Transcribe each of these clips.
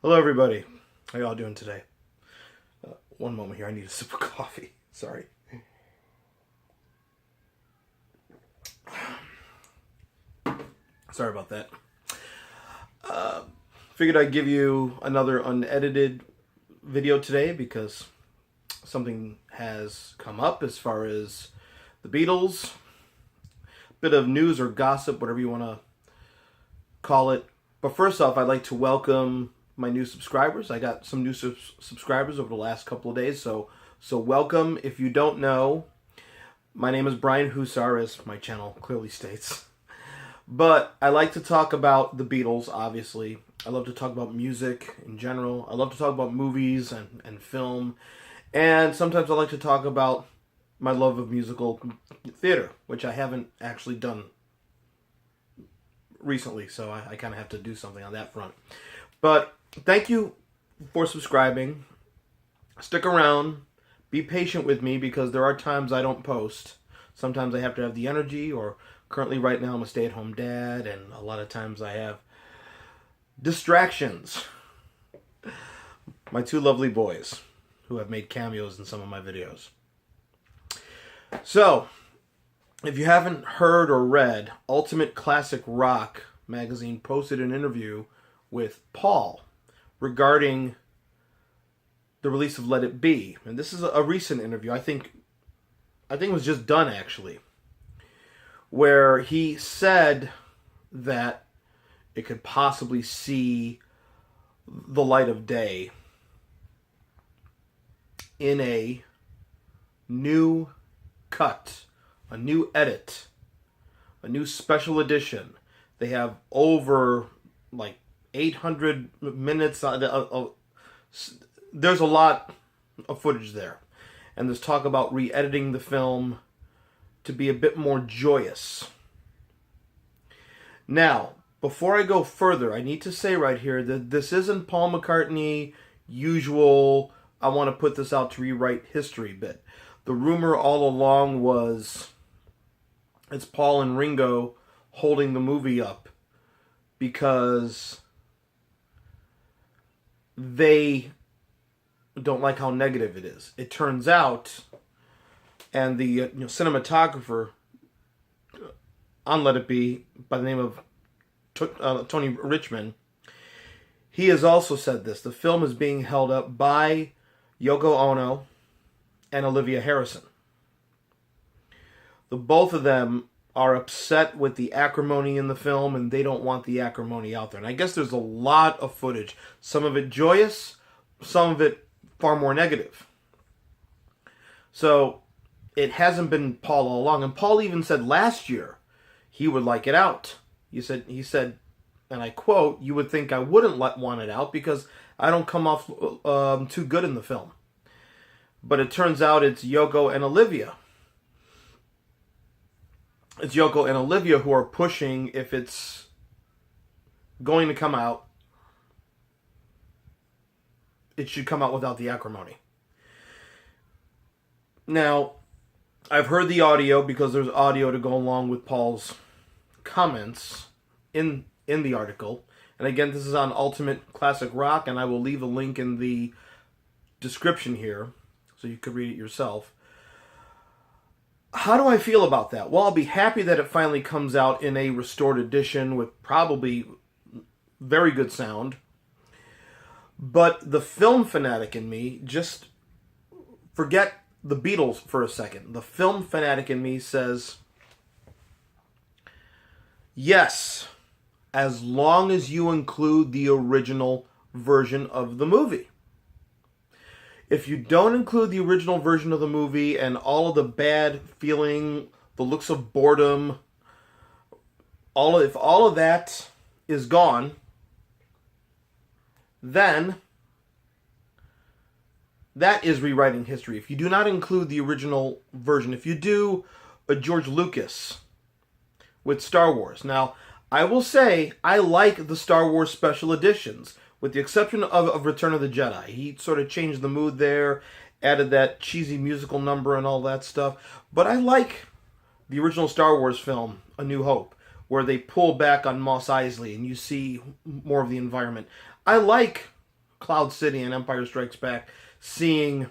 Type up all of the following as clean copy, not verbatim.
Hello, everybody. How y'all doing today? One moment here. I need a sip of coffee. Sorry. Sorry about that. Figured I'd give you another unedited video today because something has come up as far as the Beatles. Bit of news or gossip, whatever you want to call it. But first off, I'd like to welcome my new subscribers. I got some new subscribers over the last couple of days, so welcome. If you don't know, my name is Brian Hussar, as my channel clearly states. But I like to talk about the Beatles, obviously. I love to talk about music in general. I love to talk about movies and film. And sometimes I like to talk about my love of musical theater, which I haven't actually done recently, so I kind of have to do something on that front. But thank you for subscribing. Stick around. Be patient with me because there are times I don't post. Sometimes I have to have the energy, or currently right now I'm a stay-at-home dad, and a lot of times I have distractions. My two lovely boys who have made cameos in some of my videos. So, if you haven't heard or read, Ultimate Classic Rock magazine posted an interview with Paul regarding the release of Let It Be. And this is a recent interview. I think it was just done, actually, where he said that it could possibly see the light of day in a new cut, a new edit, a new special edition. They have over like 800 minutes. There's a lot of footage there. And there's talk about re-editing the film to be a bit more joyous. Now, before I go further, I need to say right here that this isn't Paul McCartney usual, I want to put this out to rewrite history bit. The rumor all along was it's Paul and Ringo holding the movie up because they don't like how negative it is. It turns out, and the cinematographer on Let It Be, by the name of Tony Richmond, he has also said this. The film is being held up by Yoko Ono and Olivia Harrison. The both of them are upset with the acrimony in the film, and they don't want the acrimony out there. And I guess there's a lot of footage. Some of it joyous, some of it far more negative. So it hasn't been Paul all along. And Paul even said last year he would like it out. He said, and I quote, "You would think I wouldn't want it out because I don't come off too good in the film." But it turns out it's Yoko and Olivia. It's Yoko and Olivia who are pushing if it's going to come out, it should come out without the acrimony. Now, I've heard the audio because there's audio to go along with Paul's comments in the article. And again, this is on Ultimate Classic Rock, and I will leave a link in the description here so you could read it yourself. How do I feel about that? Well, I'll be happy that it finally comes out in a restored edition with probably very good sound. But the film fanatic in me, just forget the Beatles for a second. The film fanatic in me says, yes, as long as you include the original version of the movie. If you don't include the original version of the movie and all of the bad feeling, the looks of boredom, if all of that is gone, then that is rewriting history. If you do not include the original version, if you do a George Lucas with Star Wars. Now, I will say I like the Star Wars special editions, with the exception of Return of the Jedi. He sort of changed the mood there, added that cheesy musical number and all that stuff. But I like the original Star Wars film, A New Hope, where they pull back on Mos Eisley and you see more of the environment. I like Cloud City and Empire Strikes Back, seeing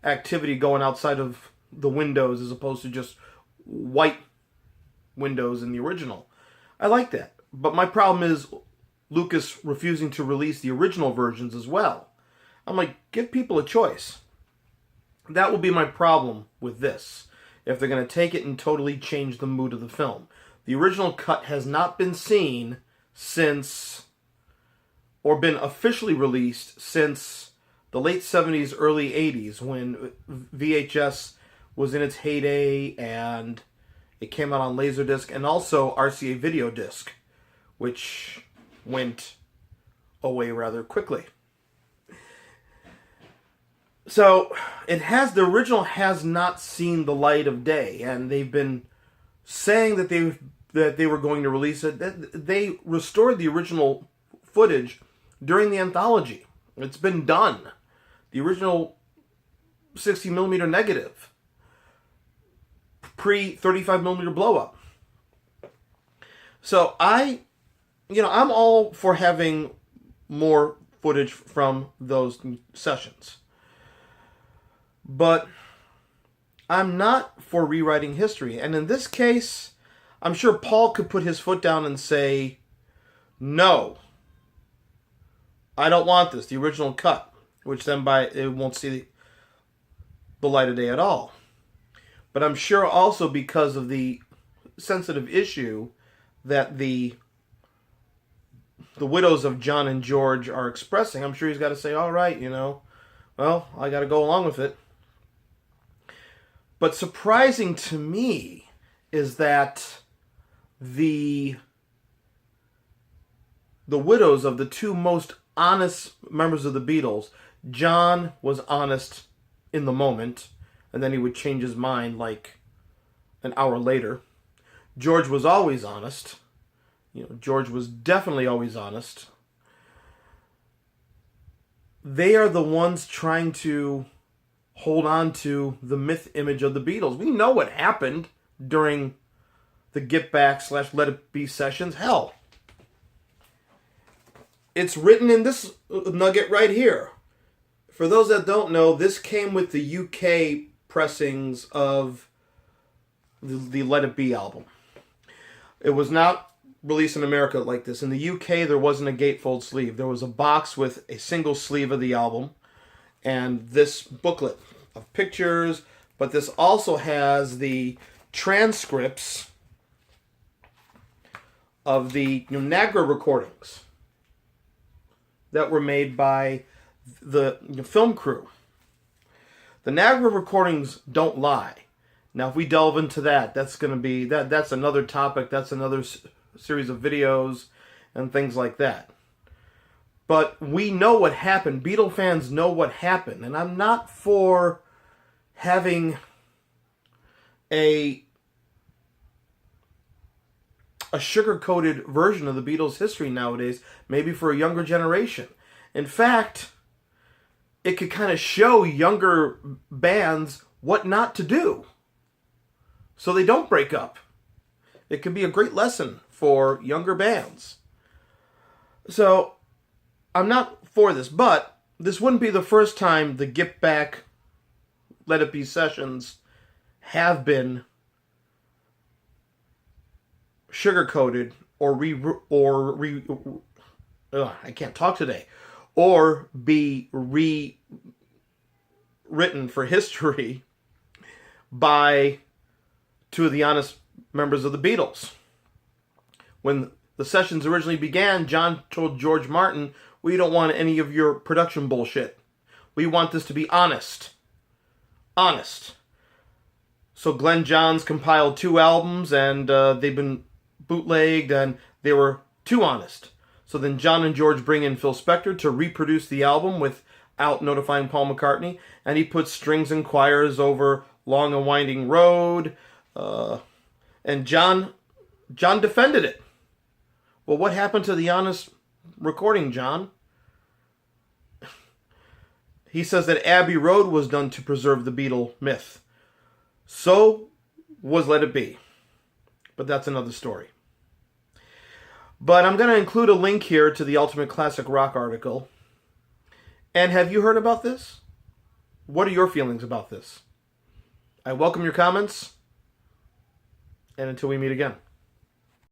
activity going outside of the windows as opposed to just white windows in the original. I like that. But my problem is Lucas refusing to release the original versions as well. I'm like, give people a choice. That will be my problem with this, if they're going to take it and totally change the mood of the film. The original cut has not been seen since, or been officially released since the late 70s, early 80s, when VHS was in its heyday, and it came out on Laserdisc, and also RCA video disc, which went away rather quickly. So the original has not seen the light of day, and they've been saying that they were going to release it. They restored the original footage during the anthology. It's been done. The original 60mm negative, pre-35mm blow up. So I'm all for having more footage from those sessions. But I'm not for rewriting history. And in this case, I'm sure Paul could put his foot down and say, no, I don't want this, the original cut, which then it won't see the light of day at all. But I'm sure also because of the sensitive issue that the widows of John and George are expressing, I'm sure he's got to say, all right, well, I got to go along with it. But surprising to me is that the widows of the two most honest members of the Beatles, John was honest in the moment, and then he would change his mind like an hour later. George was always honest. George was definitely always honest. They are the ones trying to hold on to the myth image of the Beatles. We know what happened during the Get Back / Let It Be sessions. Hell, it's written in this nugget right here. For those that don't know, this came with the UK pressings of the Let It Be album. It was not released in America like this. In the UK, there wasn't a gatefold sleeve. There was a box with a single sleeve of the album and this booklet of pictures, but this also has the transcripts of the Niagara recordings that were made by the film crew. The Niagara recordings don't lie. Now, if we delve into that, that's going to be that's another topic. That's another series of videos and things like that. But we know what happened. Beatle fans know what happened. And I'm not for having a sugar-coated version of the Beatles' history nowadays, maybe for a younger generation. In fact, it could kind of show younger bands what not to do so they don't break up. It could be a great lesson for younger bands. So I'm not for this, but this wouldn't be the first time the Get Back, Let It Be sessions have been sugar-coated I can't talk today, or be rewritten for history by two of the honest members of the Beatles. When the sessions originally began, John told George Martin, we don't want any of your production bullshit. We want this to be honest. Honest. So Glenn Johns compiled 2 albums, and they've been bootlegged, and they were too honest. So then John and George bring in Phil Spector to reproduce the album without notifying Paul McCartney, and he puts strings and choirs over Long and Winding Road, and John defended it. Well, what happened to the honest recording, John? He says that Abbey Road was done to preserve the Beatle myth. So was Let It Be. But that's another story. But I'm going to include a link here to the Ultimate Classic Rock article. And have you heard about this? What are your feelings about this? I welcome your comments. And until we meet again.